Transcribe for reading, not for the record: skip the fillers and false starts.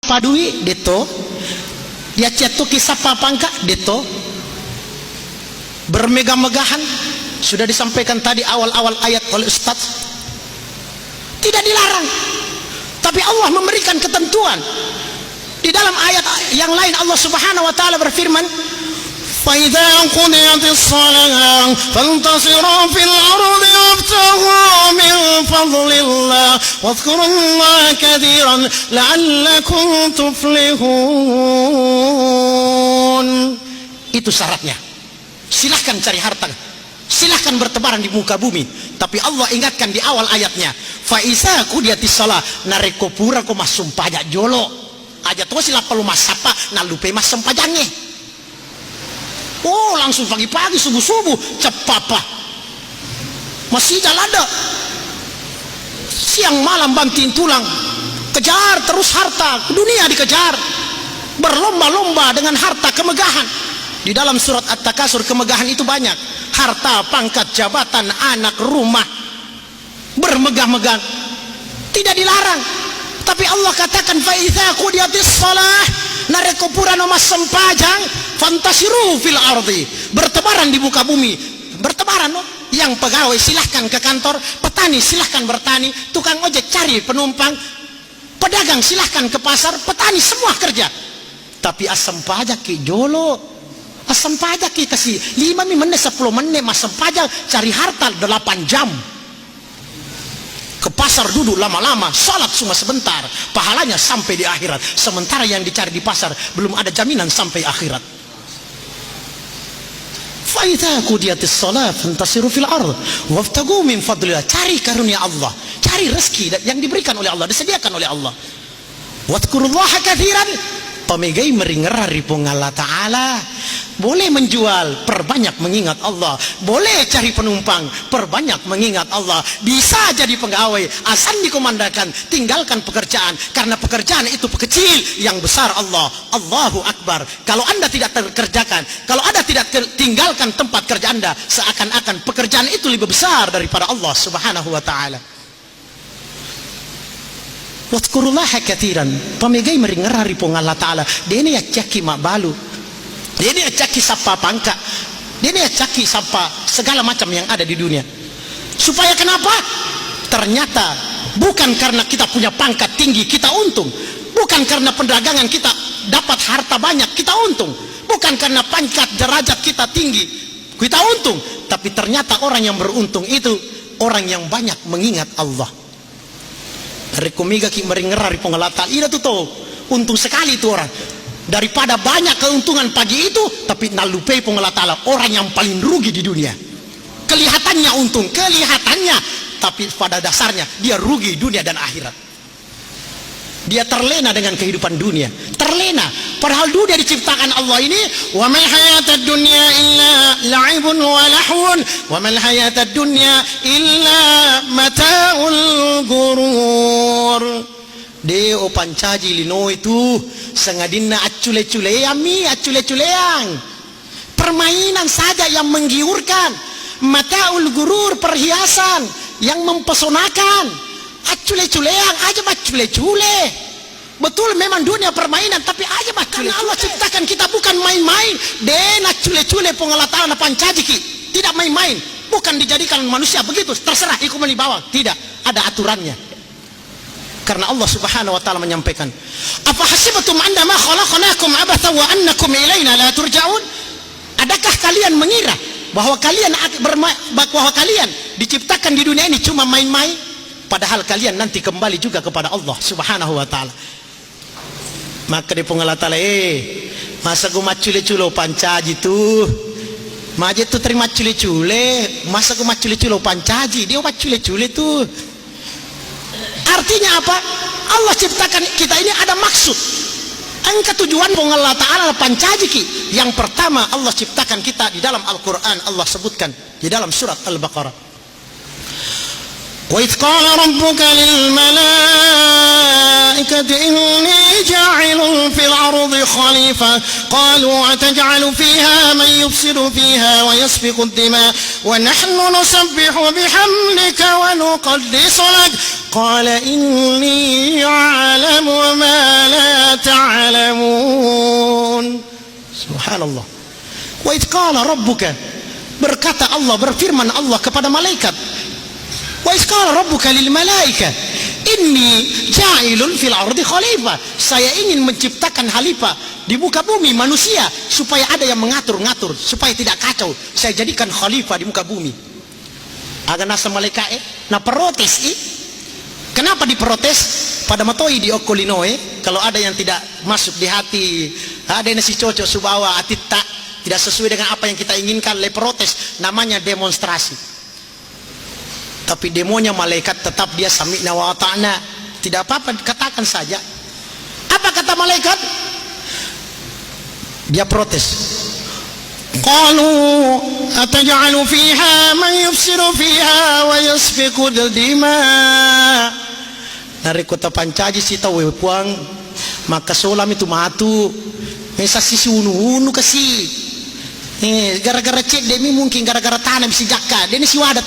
padui deto, dia cetuki sapa pangka deto, bermegah-megahan. Sudah disampaikan tadi awal-awal ayat oleh Ustaz, tidak dilarang, tapi Allah memberikan ketentuan. Di dalam ayat yang lain Allah Subhanahu wa taala berfirman, "Faidza qudiyatis shalah fantashiru fil ardi wabtaghu min fadlillah wadhkurullaha katsiran la'allakum tuflihun." Itu syaratnya. Silahkan cari harta, silahkan bertebaran di muka bumi, tapi Allah ingatkan di awal ayatnya, "Faidza qudiyatis shalah nareko pura ko masumpajak jolo." Aja tuh sila perlu masapa na lupa mas sempajangnya. Oh, langsung pagi-pagi subuh-subuh cepapa masih jalan ada, siang malam banting tulang, kejar terus harta dunia, dikejar berlomba-lomba dengan harta kemegahan. Di dalam surat At-Takasur kemegahan itu banyak, harta, pangkat, jabatan, anak, rumah, bermegah-megah, tidak dilarang. Tapi Allah katakan, "Faidza qudiyatis shalah nareko pura mas sempajang fantasiru fil ardi." Bertebaran di muka bumi, bertebaran loh. Yang pegawai silahkan ke kantor, petani silahkan bertani, tukang ojek cari penumpang, pedagang silahkan ke pasar, petani semua kerja. Tapi asam pajak ki jolo, asam pajak ki kasih 5 menit 10 menit masam pajak cari harta 8 jam. Ke pasar duduk lama-lama, salat cuma sebentar, pahalanya sampai di akhirat. Sementara yang dicari di pasar belum ada jaminan sampai akhirat. Faidza qudiyatis shalah fantasiru fil ardh wabtaghu min fadlillah. Cari karunia Allah, cari rezeki yang diberikan oleh Allah, disediakan oleh Allah. Wadhkurullaha katsiran, pamegai meringerari Allah Ta'ala. Boleh menjual, perbanyak mengingat Allah. Boleh cari penumpang, perbanyak mengingat Allah. Bisa jadi pegawai, asal dikomandakan, tinggalkan pekerjaan. Karena pekerjaan itu kecil, yang besar Allah. Allahu Akbar. Kalau Anda tidak terkerjakan, kalau Anda tidak tinggalkan tempat kerja Anda, seakan-akan pekerjaan itu lebih besar daripada Allah Subhanahu wa Ta'ala. Wadhkurullaha katsiran, pamegai meringerari Allah Ta'ala. Dene ya caki mak balu, dene ya caki sapa pangka, dene ya caki sapa segala macam yang ada di dunia. Supaya kenapa? Ternyata bukan karena kita punya pangkat tinggi kita untung, bukan karena perdagangan kita dapat harta banyak kita untung, bukan karena pangkat derajat kita tinggi kita untung, tapi ternyata orang yang beruntung itu orang yang banyak mengingat Allah. Rekomiga ki meringerari pengelatan ida tuh toh, untung sekali itu orang, daripada banyak keuntungan pagi itu tapi nalupai pengelatan orang yang paling rugi di dunia. Kelihatannya untung, kelihatannya, tapi pada dasarnya dia rugi dunia dan akhirat. Dia terlena dengan kehidupan dunia, terlena. Padahal dunia diciptakan Allah ini, wa mal hayatad dunya illa la'ibun wa lahwun wa mal hayatad dunya illa mata'ul gurur. Deo pancaji lino itu sengadina acule-cule yami, acule-culeang, permainan saja yang menggiurkan, mata'ul gurur, perhiasan yang mempesonakan. Acule-culeang aja mah cule-cule. Betul memang dunia permainan, tapi aja mah karena Allah ciptakan kita bukan main-main. Dena cule-cule pengelatan pancajiki, tidak main-main. Bukan dijadikan manusia begitu terserah ikut bawah, tidak, ada aturannya. Karena Allah Subhanahu wa taala menyampaikan, "Apa hasibatum annama khalaqnakum abatha wa annakum ilaina la turja'un?" Adakah kalian mengira bahwa kalian diciptakan di dunia ini cuma main-main? Padahal kalian nanti kembali juga kepada Allah Subhanahu wa taala. Maka di pengelatala masa gua macule-culo pancaji tuh. Maje tuh terima cule-cule, masa gua macule-culo pancaji, dia macule-cule tuh. Artinya apa? Allah ciptakan kita ini ada maksud. Angka tujuan Allah Ta'ala pancaji ki. Yang pertama Allah ciptakan kita di dalam Al-Quran, Allah sebutkan di dalam surat Al-Baqarah. وَإِذْ قَالَ رَبُّكَ لِلْمَلَائِكَةِ إِنِّي جَاعِلٌ فِي الْأَرْضِ خليفة قالوا أتجعل فيها من يفسد فيها ويسفك الدماء ونحن نسبح بحمدك ونقدس لك قال إني أعلم ما لا تعلمون. Subhanallah. Wa idh qala rabbuka, berkata Allah, berfirman Allah kepada malaikat, wa idh qala rabbuka lil malaika inni ja'ilun fil ardi khalifah, saya ingin menciptakan khalifah di muka bumi manusia supaya ada yang mengatur-ngatur supaya tidak kacau, saya jadikan khalifah di muka bumi. Aga nasa malaikat na protes kenapa diprotes pada matoi di okolinoe, kalau ada yang tidak masuk di hati, ada yang si cocok subawa atita tidak sesuai dengan apa yang kita inginkan, le protes, namanya demonstrasi. Tapi demonya malaikat tetap dia sami'na wa ata'na, tidak apa-apa, katakan saja. Apa kata malaikat? Dia protes. Qalu ataj'alu fiha man yufsidu fiha wa yasfiku dima. Dari kota Pancaji si tahu puang maka solam itu matu. Mesa sisi unu kasih. Gara-gara cek demi mungkin gara-gara tanam si jaka. Deni si wadah